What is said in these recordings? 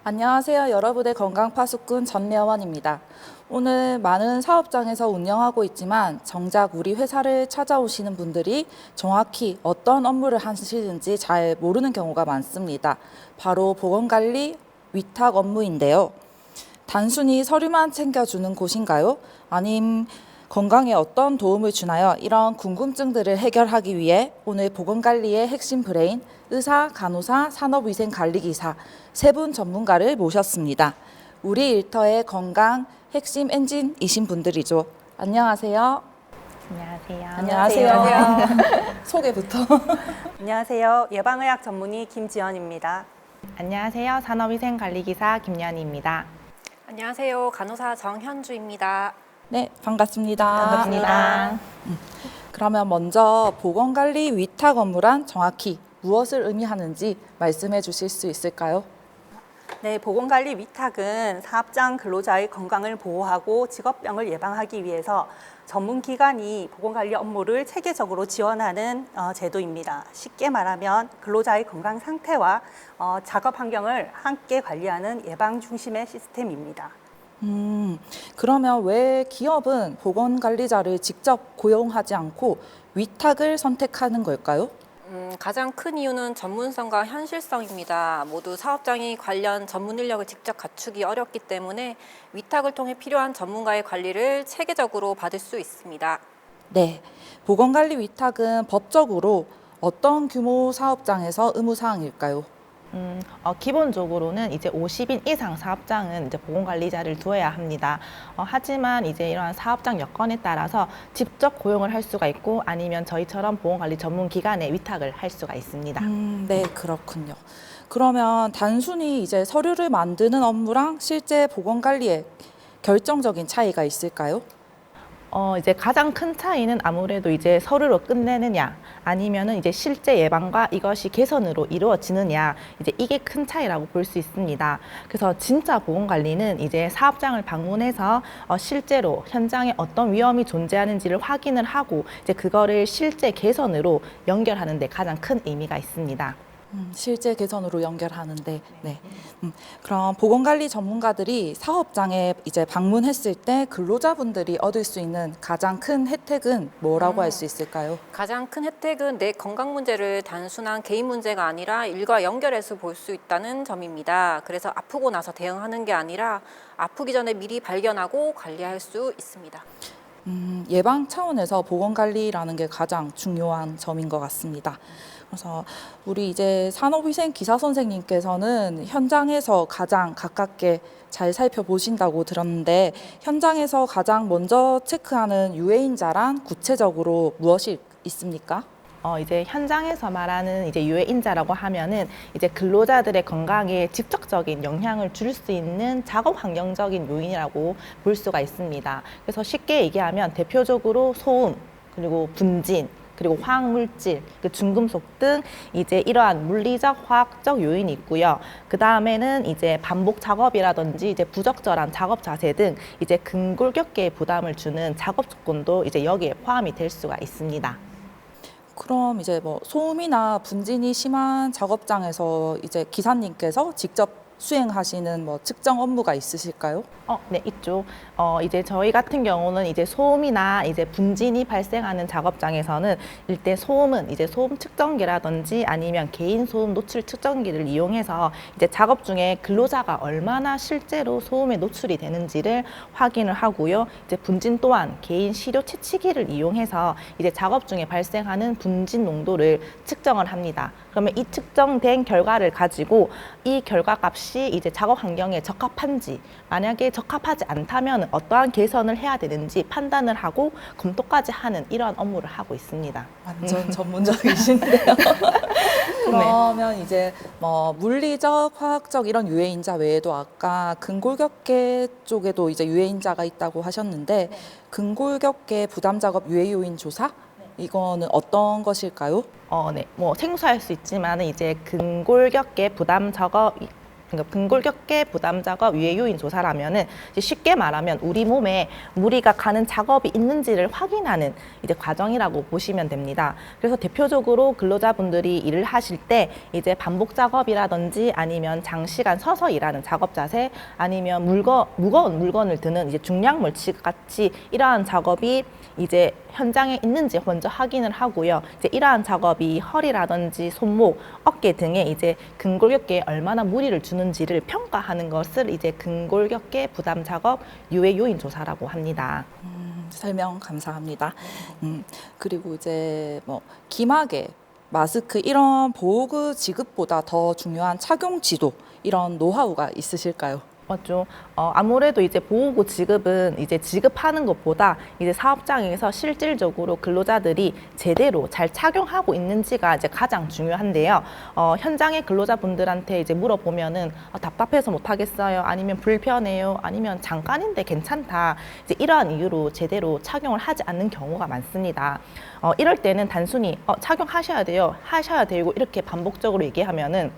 안녕하세요. 여러분의 건강파수꾼 전혜원입니다. 오늘 많은 사업장에서 운영하고 있지만 정작 우리 회사를 찾아오시는 분들이 정확히 어떤 업무를 하시는지 잘 모르는 경우가 많습니다. 바로 보건관리 위탁 업무인데요. 단순히 서류만 챙겨주는 곳인가요? 아님 건강에 어떤 도움을 주나요? 이런 궁금증들을 해결하기 위해 오늘 보건관리의 핵심 브레인, 의사, 간호사, 산업위생관리기사 세 분 전문가를 모셨습니다. 우리 일터의 건강 핵심 엔진이신 분들이죠. 안녕하세요. 안녕하세요. 소개부터. 안녕하세요. 예방의학 전문의 김지연입니다. 안녕하세요. 산업위생관리기사 김연희입니다. 안녕하세요. 간호사 정현주입니다. 네, 반갑습니다. 반갑습니다. 그러면 먼저 보건관리 위탁 업무란 정확히 무엇을 의미하는지 말씀해 주실 수 있을까요? 네, 보건관리 위탁은 사업장 근로자의 건강을 보호하고 직업병을 예방하기 위해서 전문기관이 보건관리 업무를 체계적으로 지원하는 제도입니다. 쉽게 말하면 근로자의 건강 상태와 작업 환경을 함께 관리하는 예방 중심의 시스템입니다. 그러면 왜 기업은 보건관리자를 직접 고용하지 않고 위탁을 선택하는 걸까요? 가장 큰 이유는 전문성과 현실성입니다. 모두 사업장이 관련 전문 인력을 직접 갖추기 어렵기 때문에 위탁을 통해 필요한 전문가의 관리를 체계적으로 받을 수 있습니다. 네, 보건관리 위탁은 법적으로 어떤 규모 사업장에서 의무사항일까요? 기본적으로는 이제 50인 이상 사업장은 이제 보건관리자를 두어야 합니다. 하지만 이제 이러한 사업장 여건에 따라서 직접 고용을 할 수가 있고 아니면 저희처럼 보건관리 전문기관에 위탁을 할 수가 있습니다. 네, 그렇군요. 그러면 단순히 이제 서류를 만드는 업무랑 실제 보건관리에 결정적인 차이가 있을까요? 이제 가장 큰 차이는 아무래도 이제 서류로 끝내느냐 아니면은 이제 실제 예방과 이것이 개선으로 이루어지느냐 이제 이게 큰 차이라고 볼 수 있습니다. 그래서 진짜 보건관리는 이제 사업장을 방문해서 실제로 현장에 어떤 위험이 존재하는지를 확인을 하고 이제 그거를 실제 개선으로 연결하는 데 가장 큰 의미가 있습니다. 실제 개선으로 연결하는데, 네. 그럼 보건관리 전문가들이 사업장에 이제 방문했을 때 근로자분들이 얻을 수 있는 가장 큰 혜택은 뭐라고 할 수 있을까요? 가장 큰 혜택은 내 건강 문제를 단순한 개인 문제가 아니라 일과 연결해서 볼 수 있다는 점입니다. 그래서 아프고 나서 대응하는 게 아니라 아프기 전에 미리 발견하고 관리할 수 있습니다. 예방 차원에서 보건관리라는 게 가장 중요한 점인 것 같습니다. 그래서 우리 이제 산업위생 기사 선생님께서는 현장에서 가장 가깝게 잘 살펴보신다고 들었는데 현장에서 가장 먼저 체크하는 유해인자란 구체적으로 무엇이 있습니까? 이제 현장에서 말하는 이제 유해인자라고 하면은 이제 근로자들의 건강에 직접적인 영향을 줄 수 있는 작업 환경적인 요인이라고 볼 수가 있습니다. 그래서 쉽게 얘기하면 대표적으로 소음, 그리고 분진, 그리고 화학물질, 중금속 등 이제 이러한 물리적, 화학적 요인이 있고요. 그 다음에는 이제 반복 작업이라든지 이제 부적절한 작업 자세 등 이제 근골격계에 부담을 주는 작업 조건도 이제 여기에 포함이 될 수가 있습니다. 그럼 이제 뭐 소음이나 분진이 심한 작업장에서 이제 기사님께서 직접 수행하시는 뭐 측정 업무가 있으실까요? 네, 있죠. 이제 저희 같은 경우는 이제 소음이나 이제 분진이 발생하는 작업장에서는 일대 소음은 이제 소음 측정기라든지 아니면 개인 소음 노출 측정기를 이용해서 이제 작업 중에 근로자가 얼마나 실제로 소음에 노출이 되는지를 확인을 하고요. 이제 분진 또한 개인 시료 채취기를 이용해서 이제 작업 중에 발생하는 분진 농도를 측정을 합니다. 그러면 이 측정된 결과를 가지고 이 결과 값이 이제 작업 환경에 적합한지, 만약에 적합하지 않다면 어떠한 개선을 해야 되는지 판단을 하고 검토까지 하는 이러한 업무를 하고 있습니다. 완전 전문적이신데요. 그러면 이제 뭐 물리적, 화학적 이런 유해인자 외에도 아까 근골격계 쪽에도 이제 유해인자가 있다고 하셨는데 근골격계 부담 작업 유해 요인 조사? 이거는 어떤 것일까요? 네, 뭐 생소할 수 있지만 이제 근골격계 부담 작업 그러니까 근골격계 부담 작업 유해 요인 조사라면은 이제 쉽게 말하면 우리 몸에 무리가 가는 작업이 있는지를 확인하는 이제 과정이라고 보시면 됩니다. 그래서 대표적으로 근로자분들이 일을 하실 때 이제 반복 작업이라든지 아니면 장시간 서서 일하는 작업 자세 아니면 무거운 물건을 드는 이제 중량물 취급같이 이러한 작업이 이제 현장에 있는지 먼저 확인을 하고요. 이제 이러한 작업이 허리라든지 손목, 어깨 등에 이제 근골격계에 얼마나 무리를 주는지를 평가하는 것을 이제 근골격계 부담 작업 유해 요인 조사라고 합니다. 설명 감사합니다. 그리고 이제 뭐 기마개, 마스크 이런 보호구 지급보다 더 중요한 착용 지도 이런 노하우가 있으실까요? 맞죠. 아무래도 이제 보호구 지급은 이제 지급하는 것보다 이제 사업장에서 실질적으로 근로자들이 제대로 잘 착용하고 있는지가 이제 가장 중요한데요. 현장의 근로자분들한테 이제 물어보면은 답답해서 못 하겠어요. 아니면 불편해요. 아니면 잠깐인데 괜찮다. 이제 이러한 이유로 제대로 착용을 하지 않는 경우가 많습니다. 이럴 때는 단순히 착용하셔야 돼요. 하셔야 되고 이렇게 반복적으로 얘기하면은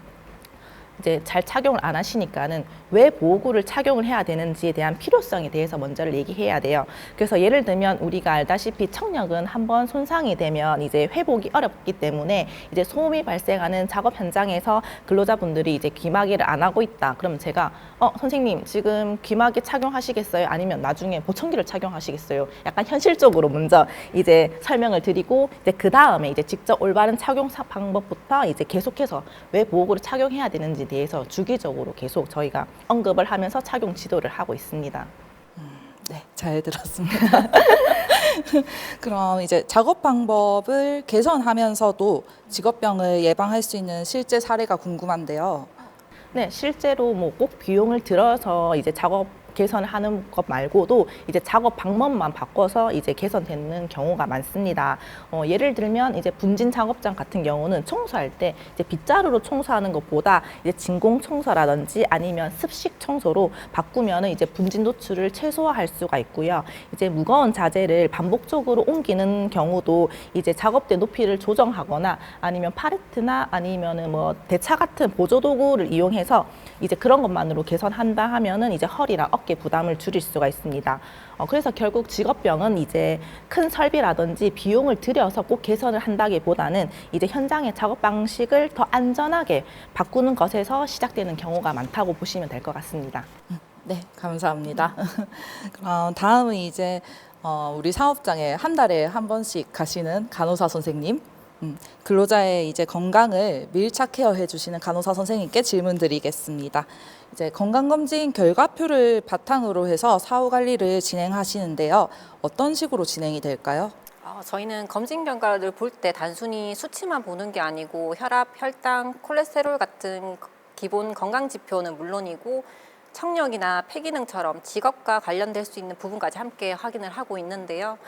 이제 잘 착용을 안 하시니까는 왜 보호구를 착용을 해야 되는지에 대한 필요성에 대해서 먼저를 얘기해야 돼요. 그래서 예를 들면 우리가 알다시피 청력은 한번 손상이 되면 이제 회복이 어렵기 때문에 이제 소음이 발생하는 작업 현장에서 근로자분들이 이제 귀마개를 안 하고 있다. 그럼 제가 선생님 지금 귀마개 착용하시겠어요? 아니면 나중에 보청기를 착용하시겠어요? 약간 현실적으로 먼저 이제 설명을 드리고 이제 그 다음에 이제 직접 올바른 착용 방법부터 이제 계속해서 왜 보호구를 착용해야 되는지 대해서 주기적으로 계속 저희가 언급을 하면서 착용 지도를 하고 있습니다. 네, 잘 들었습니다. 그럼 이제 작업 방법을 개선하면서도 직업병을 예방할 수 있는 실제 사례가 궁금한데요. 네, 실제로 뭐 꼭 비용을 들어서 이제 작업 개선을 하는 것 말고도 이제 작업 방법만 바꿔서 이제 개선되는 경우가 많습니다. 예를 들면 이제 분진 작업장 같은 경우는 청소할 때 이제 빗자루로 청소하는 것보다 이제 진공 청소라든지 아니면 습식 청소로 바꾸면은 이제 분진 노출을 최소화할 수가 있고요. 이제 무거운 자재를 반복적으로 옮기는 경우도 이제 작업대 높이를 조정하거나 아니면 팔레트나 아니면은 뭐 대차 같은 보조 도구를 이용해서 이제 그런 것만으로 개선한다 하면은 이제 허리랑 어깨 부담을 줄일 수가 있습니다. 그래서 결국 직업병은 이제 큰 설비라든지 비용을 들여서 꼭 개선을 한다기보다는 이제 현장의 작업 방식을 더 안전하게 바꾸는 것에서 시작되는 경우가 많다고 보시면 될 것 같습니다. 네, 감사합니다. 그럼 다음은 이제 우리 사업장에 한 달에 한 번씩 가시는 간호사 선생님, 근로자의 이제 건강을 밀착 케어해 주시는 간호사 선생님께 질문 드리겠습니다. 이제 건강검진 결과표를 바탕으로 해서 사후 관리를 진행하시는데요. 어떤 식으로 진행이 될까요? 저희는 검진 결과를 볼 때 단순히 수치만 보는 게 아니고 혈압, 혈당, 콜레스테롤 같은 기본 건강 지표는 물론이고 청력이나 폐기능처럼 직업과 관련될 수 있는 부분까지 함께 확인을 하고 있는데요.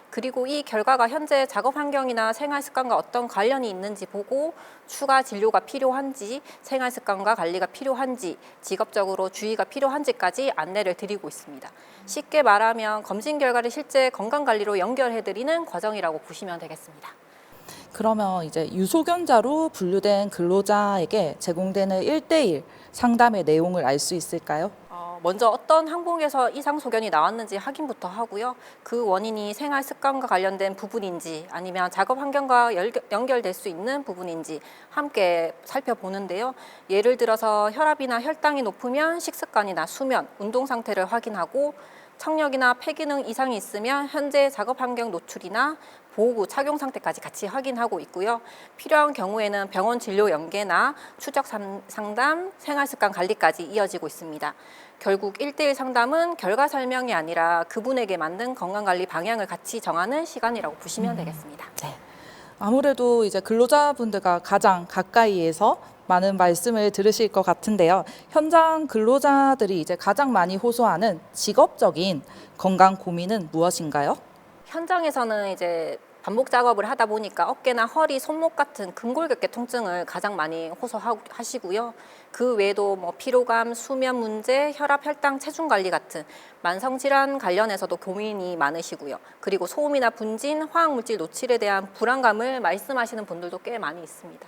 그리고 이 결과가 현재 작업 환경이나 생활 습관과 어떤 관련이 있는지 보고 추가 진료가 필요한지, 생활 습관과 관리가 필요한지, 직업적으로 주의가 필요한지까지 안내를 드리고 있습니다. 쉽게 말하면 검진 결과를 실제 건강 관리로 연결해 드리는 과정이라고 보시면 되겠습니다. 그러면 이제 유소견자로 분류된 근로자에게 제공되는 1대1 상담의 내용을 알 수 있을까요? 먼저 어떤 항목에서 이상 소견이 나왔는지 확인부터 하고요. 그 원인이 생활 습관과 관련된 부분인지 아니면 작업 환경과 연결될 수 있는 부분인지 함께 살펴보는데요. 예를 들어서 혈압이나 혈당이 높으면 식습관이나 수면, 운동 상태를 확인하고 청력이나 폐기능 이상이 있으면 현재 작업 환경 노출이나 보호구 착용 상태까지 같이 확인하고 있고요. 필요한 경우에는 병원 진료 연계나 추적 상담, 생활습관 관리까지 이어지고 있습니다. 결국 1대1 상담은 결과 설명이 아니라 그분에게 맞는 건강관리 방향을 같이 정하는 시간이라고 보시면 되겠습니다. 네. 아무래도 이제 근로자분들과 가장 가까이에서 많은 말씀을 들으실 것 같은데요. 현장 근로자들이 이제 가장 많이 호소하는 직업적인 건강 고민은 무엇인가요? 현장에서는 이제 반복 작업을 하다 보니까 어깨나 허리, 손목 같은 근골격계 통증을 가장 많이 호소하시고요. 그 외에도 뭐 피로감, 수면 문제, 혈압, 혈당, 체중 관리 같은 만성 질환 관련해서도 고민이 많으시고요. 그리고 소음이나 분진, 화학 물질 노출에 대한 불안감을 말씀하시는 분들도 꽤 많이 있습니다.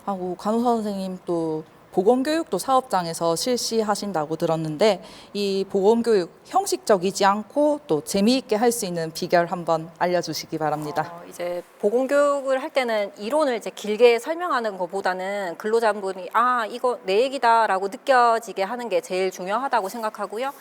하고 간호사 선생님 또 보건교육도 사업장에서 실시하신다고 들었는데 이 보건교육 형식적이지 않고 또 재미있게 할 수 있는 비결 한번 알려주시기 바랍니다. 이제 보건교육을 할 때는 이론을 이제 길게 설명하는 것보다는 근로자분이 이거 내 얘기다라고 느껴지게 하는 게 제일 중요하다고 생각하고요.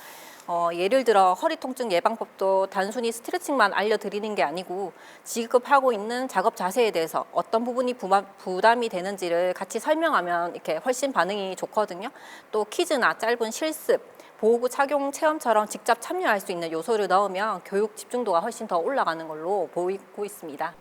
예를 들어 허리 통증 예방법도 단순히 스트레칭만 알려드리는 게 아니고 지급하고 있는 작업 자세에 대해서 어떤 부분이 부담이 되는지를 같이 설명하면 이렇게 훨씬 반응이 좋거든요. 또 퀴즈나 짧은 실습, 보호구 착용 체험처럼 직접 참여할 수 있는 요소를 넣으면 교육 집중도가 훨씬 더 올라가는 걸로 보이고 있습니다.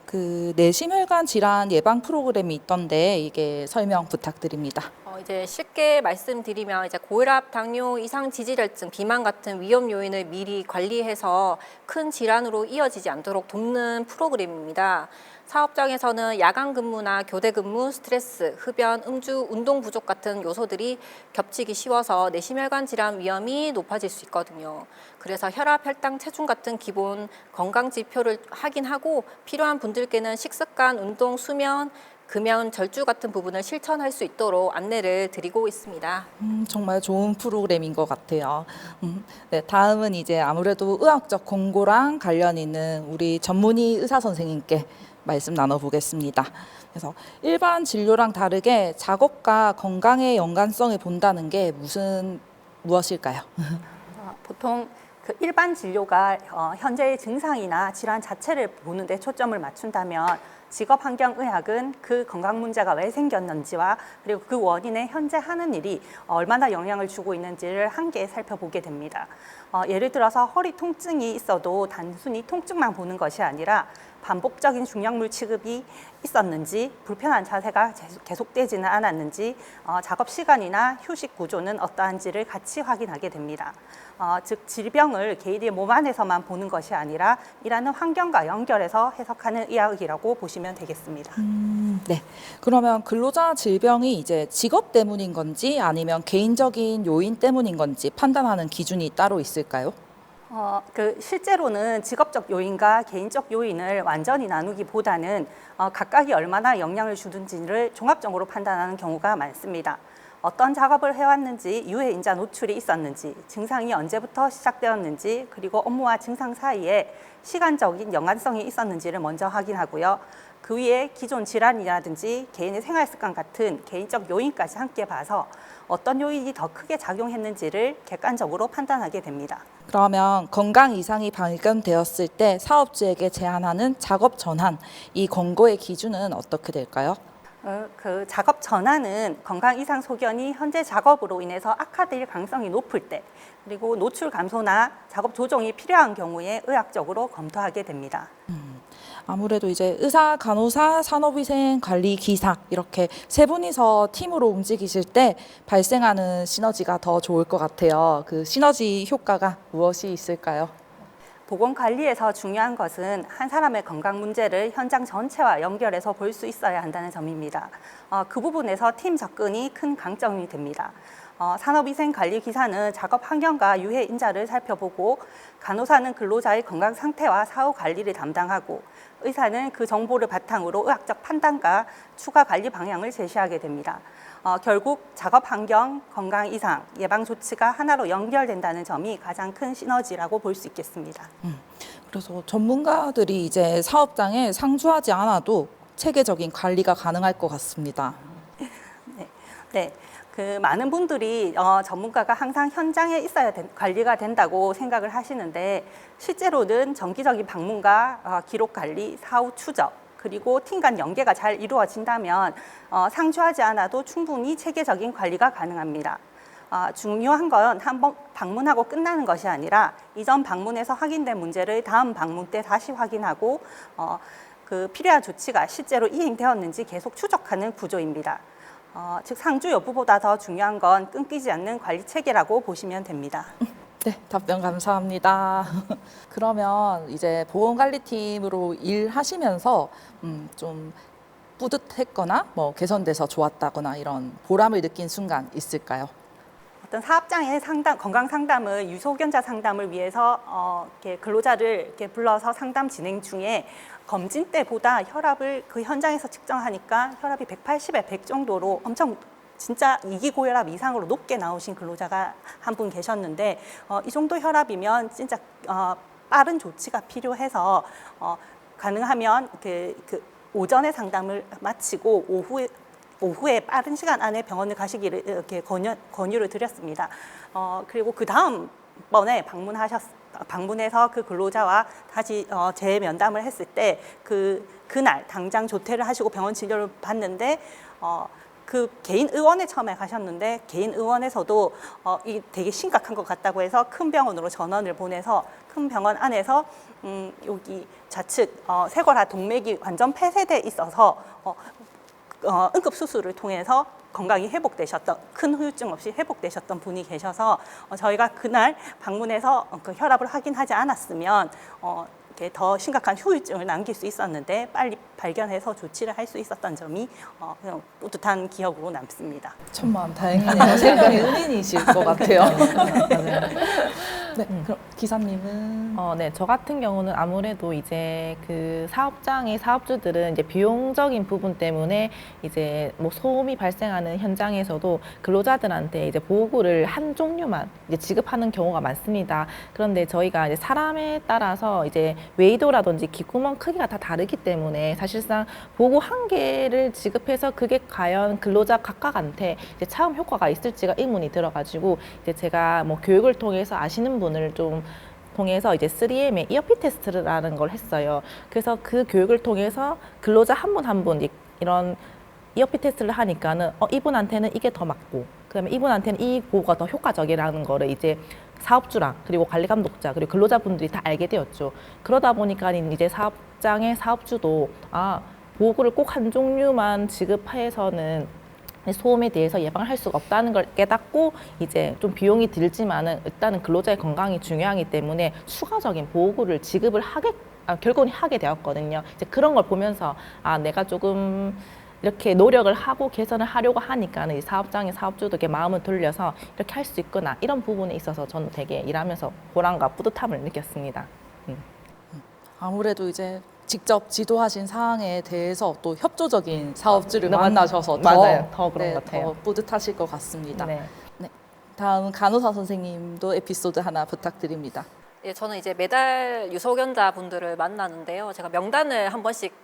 그 내심혈관 질환 예방 프로그램이 있던데 이게 설명 부탁드립니다. 이제 쉽게 말씀드리면 이제 고혈압, 당뇨, 이상 지질혈증, 비만 같은 위험 요인을 미리 관리해서 큰 질환으로 이어지지 않도록 돕는 프로그램입니다. 사업장에서는 야간 근무나 교대 근무, 스트레스, 흡연, 음주, 운동 부족 같은 요소들이 겹치기 쉬워서 내심혈관 질환 위험이 높아질 수 있거든요. 그래서 혈압, 혈당, 체중 같은 기본 건강 지표를 확인하고 필요한 분들께는 식습관, 운동, 수면, 금연, 절주 같은 부분을 실천할 수 있도록 안내를 드리고 있습니다. 정말 좋은 프로그램인 것 같아요. 네, 다음은 이제 아무래도 의학적 권고랑 관련 있는 우리 전문의 의사 선생님께 말씀 나눠보겠습니다. 그래서 일반 진료랑 다르게 작업과 건강의 연관성을 본다는 게 무엇일까요? 보통 그 일반 진료가 현재의 증상이나 질환 자체를 보는 데 초점을 맞춘다면 직업환경의학은 그 건강 문제가 왜 생겼는지와 그리고 그 원인에 현재 하는 일이 얼마나 영향을 주고 있는지를 함께 살펴보게 됩니다. 예를 들어서 허리 통증이 있어도 단순히 통증만 보는 것이 아니라 반복적인 중약물 취급이 있었는지, 불편한 자세가 계속되지는 않았는지, 작업 시간이나 휴식 구조는 어떠한지를 같이 확인하게 됩니다. 즉 질병을 개인의 몸 안에서만 보는 것이 아니라 일하는 환경과 연결해서 해석하는 의학이라고 보시면 되겠습니다. 네. 그러면 근로자 질병이 이제 직업 때문인 건지 아니면 개인적인 요인 때문인 건지 판단하는 기준이 따로 있을까요? 실제로는 직업적 요인과 개인적 요인을 완전히 나누기보다는 각각이 얼마나 영향을 주는지를 종합적으로 판단하는 경우가 많습니다. 어떤 작업을 해왔는지, 유해 인자 노출이 있었는지, 증상이 언제부터 시작되었는지, 그리고 업무와 증상 사이에 시간적인 연관성이 있었는지를 먼저 확인하고요. 그 위에 기존 질환이라든지 개인의 생활 습관 같은 개인적 요인까지 함께 봐서 어떤 요인이 더 크게 작용했는지를 객관적으로 판단하게 됩니다. 그러면 건강 이상이 발견되었을 때 사업주에게 제안하는 작업 전환, 이 권고의 기준은 어떻게 될까요? 그 작업 전환은 건강 이상 소견이 현재 작업으로 인해서 악화될 가능성이 높을 때, 그리고 노출 감소나 작업 조정이 필요한 경우에 의학적으로 검토하게 됩니다. 아무래도 이제 의사, 간호사, 산업위생, 관리, 기사 이렇게 세 분이서 팀으로 움직이실 때 발생하는 시너지가 더 좋을 것 같아요. 그 시너지 효과가 무엇이 있을까요? 보건관리에서 중요한 것은 한 사람의 건강 문제를 현장 전체와 연결해서 볼 수 있어야 한다는 점입니다. 그 부분에서 팀 접근이 큰 강점이 됩니다. 산업위생관리기사는 작업 환경과 유해 인자를 살펴보고, 간호사는 근로자의 건강 상태와 사후 관리를 담당하고, 의사는 그 정보를 바탕으로 의학적 판단과 추가 관리 방향을 제시하게 됩니다. 결국 작업 환경, 건강 이상, 예방 조치가 하나로 연결된다는 점이 가장 큰 시너지라고 볼 수 있겠습니다. 그래서 전문가들이 이제 사업장에 상주하지 않아도 체계적인 관리가 가능할 것 같습니다. 네. 그 많은 분들이 전문가가 항상 현장에 있어야 관리가 된다고 생각을 하시는데, 실제로는 정기적인 방문과 기록 관리, 사후 추적, 그리고 팀 간 연계가 잘 이루어진다면 상주하지 않아도 충분히 체계적인 관리가 가능합니다. 중요한 건 한 번 방문하고 끝나는 것이 아니라 이전 방문에서 확인된 문제를 다음 방문 때 다시 확인하고 그 필요한 조치가 실제로 이행되었는지 계속 추적하는 구조입니다. 즉 상주 여부보다 더 중요한 건 끊기지 않는 관리 체계라고 보시면 됩니다. 네, 답변 감사합니다. 그러면 이제 보건관리팀으로 일하시면서 좀 뿌듯했거나 뭐 개선돼서 좋았다거나 이런 보람을 느낀 순간 있을까요? 어떤 사업장의 건강 상담을 유소견자 상담을 위해서 이렇게 근로자를 이렇게 불러서 상담 진행 중에 검진 때보다 혈압을 그 현장에서 측정하니까 혈압이 180에 100 정도로 엄청 진짜 이기고혈압 이상으로 높게 나오신 근로자가 한 분 계셨는데 이 정도 혈압이면 진짜 빠른 조치가 필요해서 가능하면 그 오전에 상담을 마치고 오후에 빠른 시간 안에 병원을 가시기를 이렇게 권유를 드렸습니다. 그리고 그 다음 번에 방문해서 그 근로자와 다시 재면담을 했을 때 그날 당장 조퇴를 하시고 병원 진료를 받는데 그 개인 의원에 처음에 가셨는데 개인 의원에서도 이 되게 심각한 것 같다고 해서 큰 병원으로 전원을 보내서 큰 병원 안에서 여기 좌측 쇄골화 동맥이 완전 폐쇄돼 있어서 응급 수술을 통해서 건강이 회복되셨던 큰 후유증 없이 회복되셨던 분이 계셔서 저희가 그날 방문해서 그 혈압을 확인하지 않았으면 이렇게 더 심각한 후유증을 남길 수 있었는데 빨리 발견해서 조치를 할 수 있었던 점이 그냥 뿌듯한 기억으로 남습니다. 천만 다행이네요. 생명의 은인이실 것 같아요. 네, 그럼 기사님은 네, 저 같은 경우는 아무래도 이제 그 사업장의 사업주들은 이제 비용적인 부분 때문에 이제 뭐 소음이 발생하는 현장에서도 근로자들한테 이제 보호구를 한 종류만 이제 지급하는 경우가 많습니다. 그런데 저희가 이제 사람에 따라서 이제 웨이도라든지 귓구멍 크기가 다 다르기 때문에 사실상 보호구 한 개를 지급해서 그게 과연 근로자 각각한테 이제 차음 효과가 있을지가 의문이 들어가지고 이제 제가 뭐 교육을 통해서 아시는 분을 좀 통해서 이제 3M의 이어피 테스트라는 걸 했어요. 그래서 그 교육을 통해서 근로자 한 분 한 분 이런 이어피 테스트를 하니까는 이분한테는 이게 더 맞고 그다음에 이분한테는 이 보호가 더 효과적이라는 거를 이제 사업주랑 그리고 관리 감독자 그리고 근로자분들이 다 알게 되었죠. 그러다 보니까 이제 사업장의 사업주도 보호구를 꼭 한 종류만 지급해서는 소음에 대해서 예방을 할 수가 없다는 걸 깨닫고 이제 좀 비용이 들지만은 일단은 근로자의 건강이 중요하기 때문에 추가적인 보호구를 지급을 결국은 하게 되었거든요. 이제 그런 걸 보면서 내가 조금 이렇게 노력을 하고 개선을 하려고 하니까는 이 사업장의 사업주도 이렇게 마음을 돌려서 이렇게 할 수 있구나 이런 부분에 있어서 저는 되게 일하면서 보람과 뿌듯함을 느꼈습니다. 아무래도 이제 직접 지도하신 사항에 대해서 또 협조적인 사업주를 만나셔서 맞아요. 더 그런 것 같아요. 더 뿌듯하실 것 같습니다. 네. 다음 간호사 선생님도 에피소드 하나 부탁드립니다. 예, 저는 이제 매달 유소견자 분들을 만나는데요. 제가 명단을 한 번씩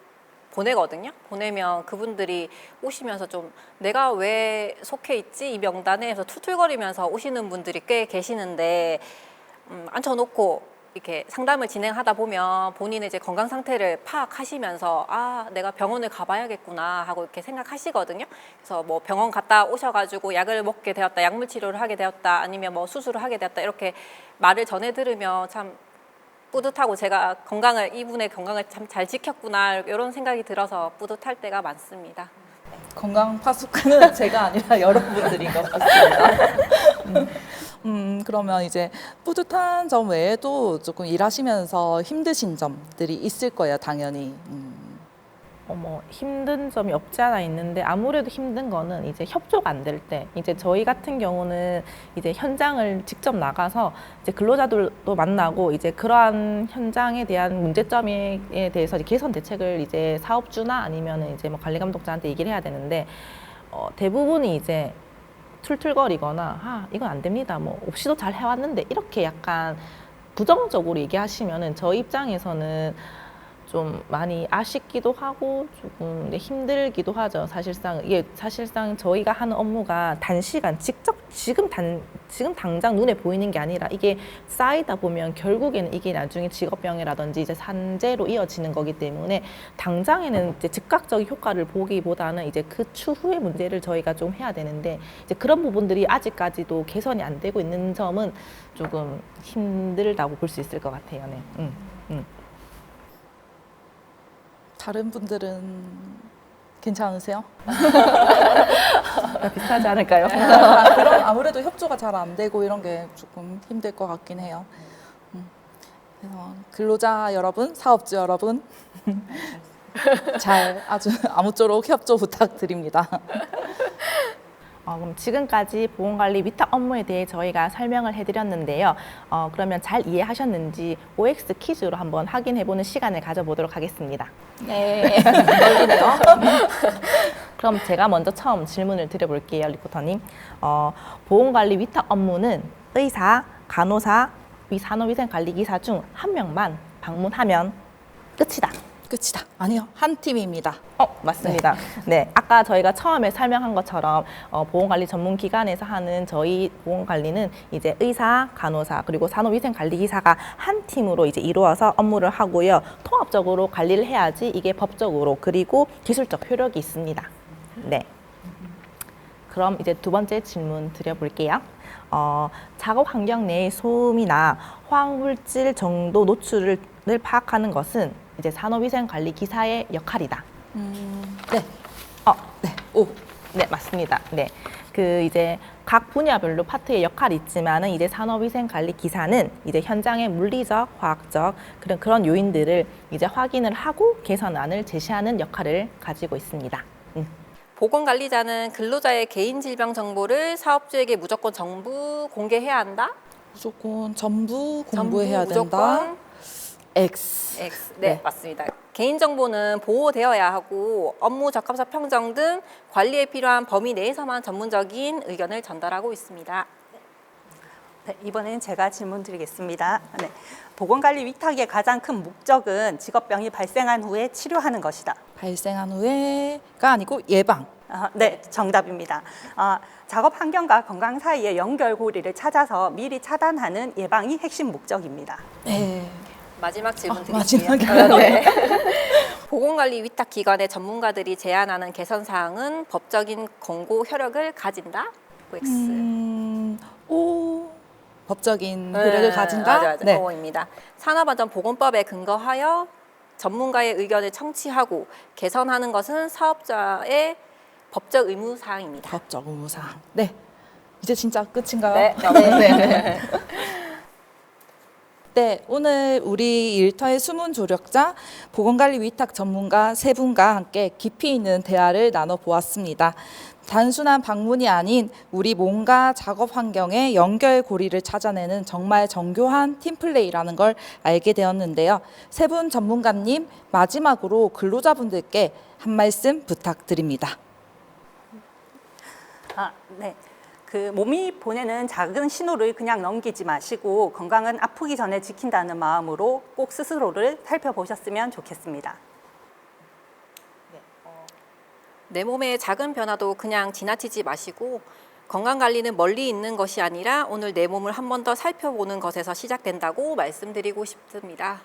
보내거든요. 보내면 그분들이 오시면서 좀 내가 왜 속해 있지 이 명단에 해서 툴툴거리면서 오시는 분들이 꽤 계시는데 앉혀놓고 이렇게 상담을 진행하다 보면 본인의 이제 건강 상태를 파악하시면서 내가 병원을 가봐야겠구나 하고 이렇게 생각하시거든요. 그래서 뭐 병원 갔다 오셔가지고 약을 먹게 되었다, 약물 치료를 하게 되었다, 아니면 뭐 수술을 하게 되었다 이렇게 말을 전해 들으면 참 뿌듯하고 제가 이분의 건강을 참 잘 지켰구나 이런 생각이 들어서 뿌듯할 때가 많습니다. 건강 파수꾼은 제가 아니라 여러분들인 것 같습니다. 그러면 이제 뿌듯한 점 외에도 조금 일하시면서 힘드신 점들이 있을 거예요, 당연히. 힘든 점이 없지 않아 있는데 아무래도 힘든 거는 이제 협조가 안 될 때 이제 저희 같은 경우는 이제 현장을 직접 나가서 이제 근로자들도 만나고 이제 그러한 현장에 대한 문제점에 대해서 이제 개선 대책을 이제 사업주나 아니면은 이제 뭐 관리 감독자한테 얘기를 해야 되는데 대부분이 이제 툴툴거리거나 이건 안 됩니다. 뭐 없이도 잘 해왔는데 이렇게 약간 부정적으로 얘기하시면은 저희 입장에서는 좀 많이 아쉽기도 하고 조금 힘들기도 하죠. 사실상 저희가 하는 업무가 단시간 지금 당장 눈에 보이는 게 아니라 이게 쌓이다 보면 결국에는 이게 나중에 직업병이라든지 이제 산재로 이어지는 거기 때문에 당장에는 이제 즉각적인 효과를 보기보다는 이제 그 추후의 문제를 저희가 좀 해야 되는데 이제 그런 부분들이 아직까지도 개선이 안 되고 있는 점은 조금 힘들다고 볼 수 있을 것 같아요. 네. 다른 분들은 괜찮으세요? 비슷하지 않을까요? 그럼 아무래도 협조가 잘 안 되고 이런 게 조금 힘들 것 같긴 해요. 그래서 근로자 여러분, 사업주 여러분 아주 아무쪼록 협조 부탁드립니다. 그럼 지금까지 보건관리 위탁 업무에 대해 저희가 설명을 해드렸는데요. 그러면 잘 이해하셨는지 OX 퀴즈로 한번 확인해보는 시간을 가져보도록 하겠습니다. 네, 떨리네요. 그럼 제가 먼저 처음 질문을 드려볼게요, 리포터님. 보건관리 위탁 업무는 의사, 간호사, 산후위생관리기사 중 한 명만 방문하면 끝이다. 끝이다. 아니요, 한 팀입니다. 맞습니다. 네. 아까 저희가 처음에 설명한 것처럼 보건관리 전문기관에서 하는 저희 보건관리는 이제 의사, 간호사, 그리고 산후위생관리기사가 한 팀으로 이제 이루어서 업무를 하고요. 통합적으로 관리를 해야지 이게 법적으로 그리고 기술적 효력이 있습니다. 네. 그럼 이제 두 번째 질문 드려볼게요. 작업 환경 내의 소음이나 화학물질 정도 노출을 파악하는 것은 이제 산후위생관리기사의 역할이다. 네. 네. 네, 맞습니다. 네. 이제 각 분야별로 파트의 역할이 있지만은 이제 산후위생관리기사는 이제 현장의 물리적, 화학적 그런 요인들을 이제 확인을 하고 개선안을 제시하는 역할을 가지고 있습니다. 보건관리자는 근로자의 개인 질병 정보를 사업주에게 무조건 전부 공개해야 한다. 무조건 전부 전부 공부해야 된다. 무조건 X. X. 네, 네. 맞습니다. 개인정보는 보호되어야 하고 업무 적합사 평정 등 관리에 필요한 범위 내에서만 전문적인 의견을 전달하고 있습니다. 네, 이번엔 제가 질문 드리겠습니다. 네, 보건관리 위탁의 가장 큰 목적은 직업병이 발생한 후에 치료하는 것이다. 발생한 후에가 아니고 예방. 네, 정답입니다. 작업 환경과 건강 사이의 연결고리를 찾아서 미리 차단하는 예방이 핵심 목적입니다. 네. 마지막 질문 드릴게요. 마지막이요? 네. 보건관리 위탁 기관의 전문가들이 제안하는 개선 사항은 법적인 권고 효력을 가진다. OX. 오. 법적인 효력을 가진다. 맞아요. 네. 보건입니다. 산업안전보건법에 근거하여 전문가의 의견을 청취하고 개선하는 것은 사업자의 법적 의무 사항입니다. 법적 의무사항. 네. 이제 진짜 끝인가요? 네. 네. 네, 오늘 우리 일터의 숨은 조력자 보건관리 위탁 전문가 세 분과 함께 깊이 있는 대화를 나눠보았습니다. 단순한 방문이 아닌 우리 몸과 작업 환경의 연결고리를 찾아내는 정말 정교한 팀플레이라는 걸 알게 되었는데요. 세 분 전문가님, 마지막으로 근로자분들께 한 말씀 부탁드립니다. 네. 몸이 보내는 작은 신호를 그냥 넘기지 마시고 건강은 아프기 전에 지킨다는 마음으로 꼭 스스로를 살펴보셨으면 좋겠습니다. 내 몸의 작은 변화도 그냥 지나치지 마시고 건강관리는 멀리 있는 것이 아니라 오늘 내 몸을 한 번 더 살펴보는 것에서 시작된다고 말씀드리고 싶습니다.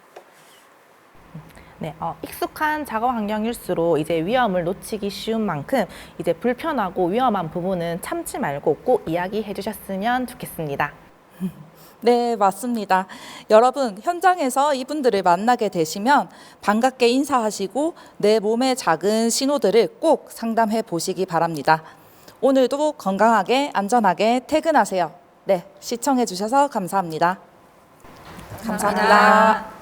네, 익숙한 작업 환경일수록 이제 위험을 놓치기 쉬운 만큼 이제 불편하고 위험한 부분은 참지 말고 꼭 이야기해 주셨으면 좋겠습니다. 네, 맞습니다. 여러분, 현장에서 이분들을 만나게 되시면 반갑게 인사하시고 내 몸의 작은 신호들을 꼭 상담해 보시기 바랍니다. 오늘도 건강하게, 안전하게 퇴근하세요. 네, 시청해 주셔서 감사합니다. 감사합니다.